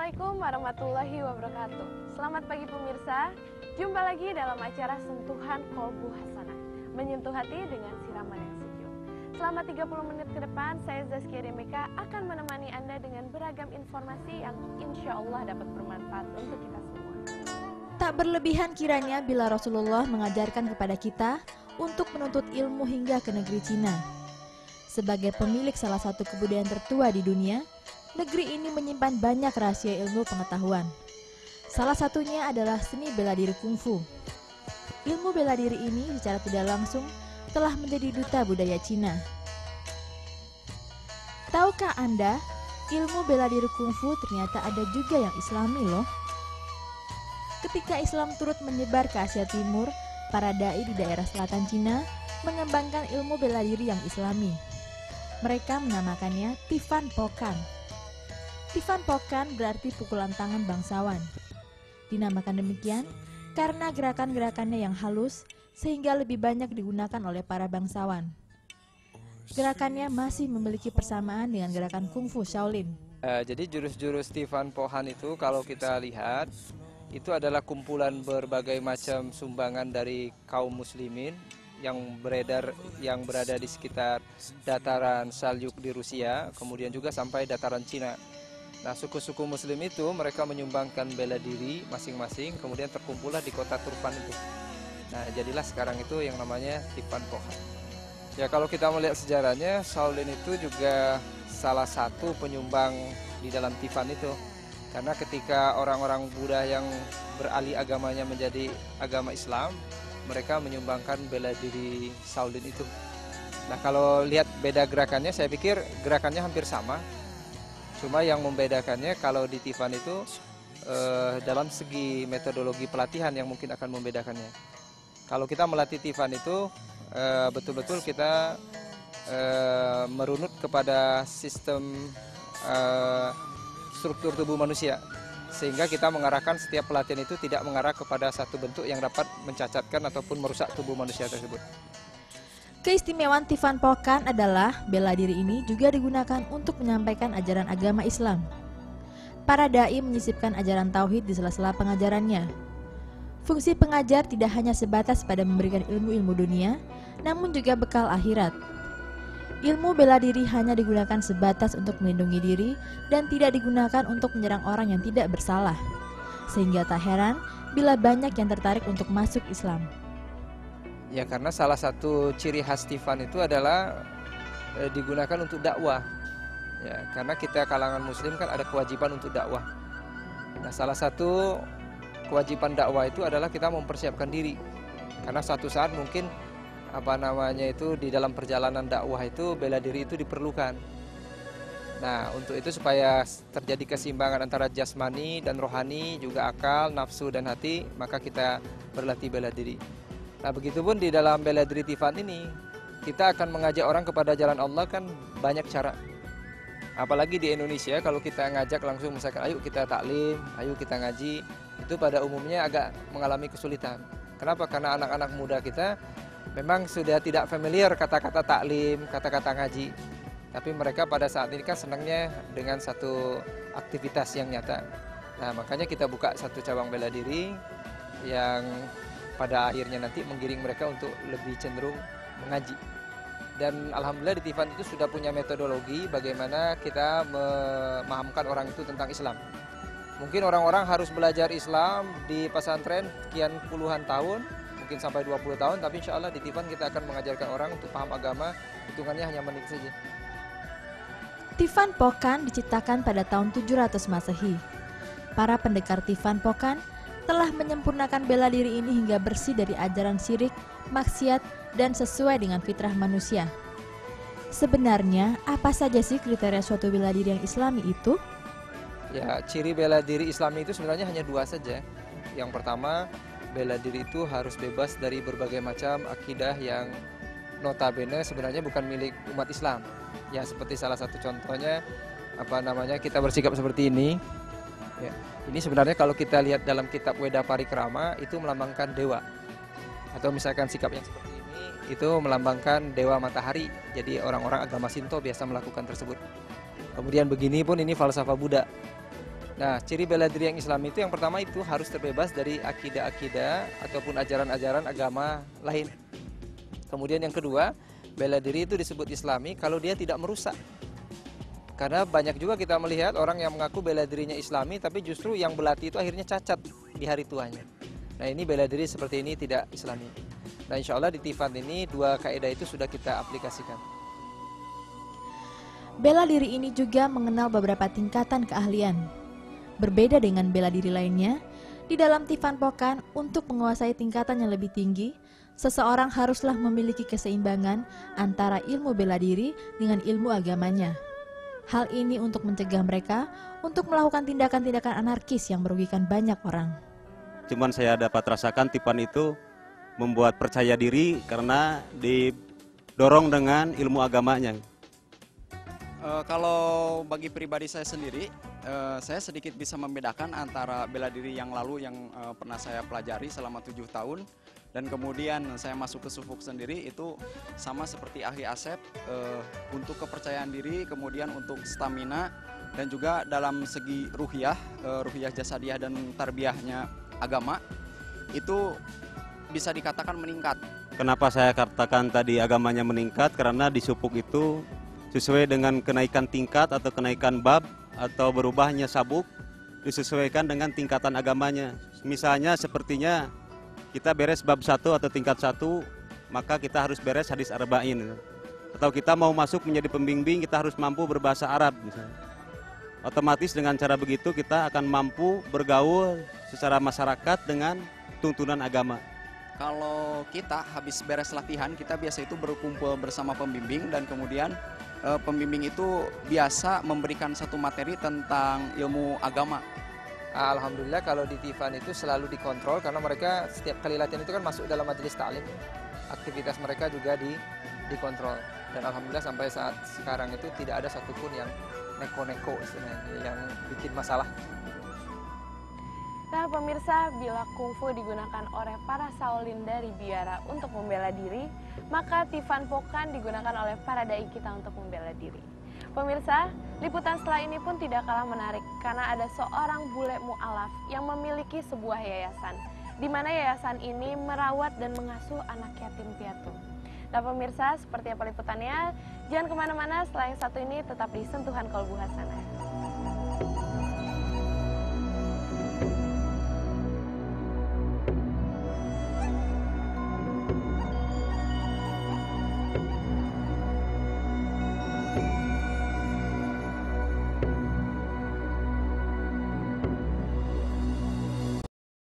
Assalamualaikum warahmatullahi wabarakatuh. Selamat pagi pemirsa. Jumpa lagi dalam acara Sentuhan Kolbu Hasanah, menyentuh hati dengan siraman yang sejuk. Selama 30 menit ke depan, saya Zaskia Demeka akan menemani Anda dengan beragam informasi yang insya Allah dapat bermanfaat untuk kita semua. Tak berlebihan kiranya bila Rasulullah mengajarkan kepada kita untuk menuntut ilmu hingga ke negeri Cina. Sebagai pemilik salah satu kebudayaan tertua di dunia, negeri ini menyimpan banyak rahasia ilmu pengetahuan. Salah satunya adalah seni bela diri kungfu. Ilmu bela diri ini secara tidak langsung telah menjadi duta budaya Cina. Tahukah Anda, ilmu bela diri kungfu ternyata ada juga yang Islami loh. Ketika Islam turut menyebar ke Asia Timur, para dai di daerah selatan Cina mengembangkan ilmu bela diri yang Islami. Mereka menamakannya Tifan Pokan. Tifan Pokan berarti pukulan tangan bangsawan. Dinamakan demikian karena gerakan-gerakannya yang halus sehingga lebih banyak digunakan oleh para bangsawan. Gerakannya masih memiliki persamaan dengan gerakan kungfu Shaolin. Jadi jurus-jurus Tifan Pokan itu kalau kita lihat itu adalah kumpulan berbagai macam sumbangan dari kaum muslimin yang berada di sekitar dataran Salyuk di Rusia, kemudian juga sampai dataran Cina. Nah, suku-suku muslim itu mereka menyumbangkan bela diri masing-masing, kemudian terkumpullah di kota Turfan itu. Nah, jadilah sekarang itu yang namanya Tifan Pokan. Ya, kalau kita melihat sejarahnya, Shaolin itu juga salah satu penyumbang di dalam Tifan itu. Karena ketika orang-orang Buddha yang beralih agamanya menjadi agama Islam, mereka menyumbangkan bela diri Shaolin itu. Nah, kalau lihat beda gerakannya, saya pikir gerakannya hampir sama. Cuma yang membedakannya kalau di Tifan itu dalam segi metodologi pelatihan yang mungkin akan membedakannya. Kalau kita melatih Tifan itu betul-betul kita merunut kepada sistem struktur tubuh manusia. Sehingga kita mengarahkan setiap pelatihan itu tidak mengarah kepada satu bentuk yang dapat mencacatkan ataupun merusak tubuh manusia tersebut. Keistimewaan Tifan Pokan adalah bela diri ini juga digunakan untuk menyampaikan ajaran agama Islam. Para dai menyisipkan ajaran tauhid di sela-sela pengajarannya. Fungsi pengajar tidak hanya sebatas pada memberikan ilmu-ilmu dunia, namun juga bekal akhirat. Ilmu bela diri hanya digunakan sebatas untuk melindungi diri dan tidak digunakan untuk menyerang orang yang tidak bersalah. Sehingga tak heran bila banyak yang tertarik untuk masuk Islam. Ya, karena salah satu ciri khas Tifan itu adalah digunakan untuk dakwah. Ya, karena kita kalangan muslim kan ada kewajiban untuk dakwah. Nah, salah satu kewajiban dakwah itu adalah kita mempersiapkan diri. Karena suatu saat mungkin di dalam perjalanan dakwah itu bela diri itu diperlukan. Nah, untuk itu supaya terjadi keseimbangan antara jasmani dan rohani, juga akal, nafsu dan hati, maka kita berlatih bela diri. Nah, begitupun di dalam bela diri Tifan ini, kita akan mengajak orang kepada jalan Allah kan banyak cara. Apalagi di Indonesia, kalau kita ngajak langsung misalkan ayo kita taklim, ayo kita ngaji, itu pada umumnya agak mengalami kesulitan. Kenapa? Karena anak-anak muda kita memang sudah tidak familiar kata-kata taklim, kata-kata ngaji. Tapi mereka pada saat ini kan senangnya dengan satu aktivitas yang nyata. Nah, makanya kita buka satu cabang bela diri yang pada akhirnya nanti menggiring mereka untuk lebih cenderung mengaji. Dan alhamdulillah di Tifan itu sudah punya metodologi bagaimana kita memahamkan orang itu tentang Islam. Mungkin orang-orang harus belajar Islam di pesantren sekian puluhan tahun, mungkin sampai 20 tahun, tapi insya Allah di Tifan kita akan mengajarkan orang untuk paham agama, hitungannya hanya menit saja. Tifan Pokan diciptakan pada tahun 700 Masehi. Para pendekar Tifan Pokan telah menyempurnakan bela diri ini hingga bersih dari ajaran syirik, maksiat, dan sesuai dengan fitrah manusia. Sebenarnya, apa saja sih kriteria suatu bela diri yang Islami itu? Ya, ciri bela diri Islami itu sebenarnya hanya dua saja. Yang pertama, bela diri itu harus bebas dari berbagai macam akidah yang notabene sebenarnya bukan milik umat Islam. Ya, seperti salah satu contohnya kita bersikap seperti ini. Ya, ini sebenarnya kalau kita lihat dalam kitab Weda Parikrama itu melambangkan dewa. Atau misalkan sikap yang seperti ini itu melambangkan dewa matahari. Jadi orang-orang agama Shinto biasa melakukan tersebut. Kemudian begini pun ini falsafah Buddha. Nah, ciri bela diri yang Islami itu yang pertama itu harus terbebas dari akidah-akidah ataupun ajaran-ajaran agama lain. Kemudian yang kedua, bela diri itu disebut Islami kalau dia tidak merusak. Karena banyak juga kita melihat orang yang mengaku bela dirinya Islami tapi justru yang belati itu akhirnya cacat di hari tuanya. Nah, ini bela diri seperti ini tidak Islami. Nah, insya Allah di Tifan ini dua kaidah itu sudah kita aplikasikan. Bela diri ini juga mengenal beberapa tingkatan keahlian. Berbeda dengan bela diri lainnya, di dalam Tifan Pokan untuk menguasai tingkatan yang lebih tinggi, seseorang haruslah memiliki keseimbangan antara ilmu bela diri dengan ilmu agamanya. Hal ini untuk mencegah mereka untuk melakukan tindakan-tindakan anarkis yang merugikan banyak orang. Cuman saya dapat rasakan Tifan itu membuat percaya diri karena didorong dengan ilmu agamanya. Kalau bagi pribadi saya sendiri, saya sedikit bisa membedakan antara bela diri yang lalu yang pernah saya pelajari selama 7 tahun dan kemudian saya masuk ke Sufuk sendiri itu sama seperti ahli Asep untuk kepercayaan diri, kemudian untuk stamina dan juga dalam segi ruhiyah jasadiah dan tarbiyahnya agama itu bisa dikatakan meningkat. Kenapa saya katakan tadi agamanya meningkat? Karena di Sufuk itu sesuai dengan kenaikan tingkat atau kenaikan bab atau berubahnya sabuk disesuaikan dengan tingkatan agamanya. Misalnya sepertinya kita beres bab 1 atau tingkat 1, maka kita harus beres hadis arba'in. Atau kita mau masuk menjadi pembimbing, kita harus mampu berbahasa Arab misalnya. Otomatis dengan cara begitu kita akan mampu bergaul secara masyarakat dengan tuntunan agama. Kalau kita habis beres latihan, kita biasa itu berkumpul bersama pembimbing dan kemudian pembimbing itu biasa memberikan satu materi tentang ilmu agama. Alhamdulillah kalau di Tifan itu selalu dikontrol karena mereka setiap kali latihan itu kan masuk dalam majelis ta'lim. Aktivitas mereka juga dikontrol. Dan alhamdulillah sampai saat sekarang itu tidak ada satupun yang neko-neko istilahnya, yang bikin masalah. Nah pemirsa, bila kungfu digunakan oleh para Shaolin dari biara untuk membela diri, maka Tifan Pokan digunakan oleh para dai kita untuk membela diri. Pemirsa, liputan setelah ini pun tidak kalah menarik karena ada seorang bule mu'alaf yang memiliki sebuah yayasan, di mana yayasan ini merawat dan mengasuh anak yatim piatu. Nah pemirsa, seperti apa liputannya? Jangan kemana-mana, setelah yang satu ini tetap di Sentuhan Kolbu Hasanah.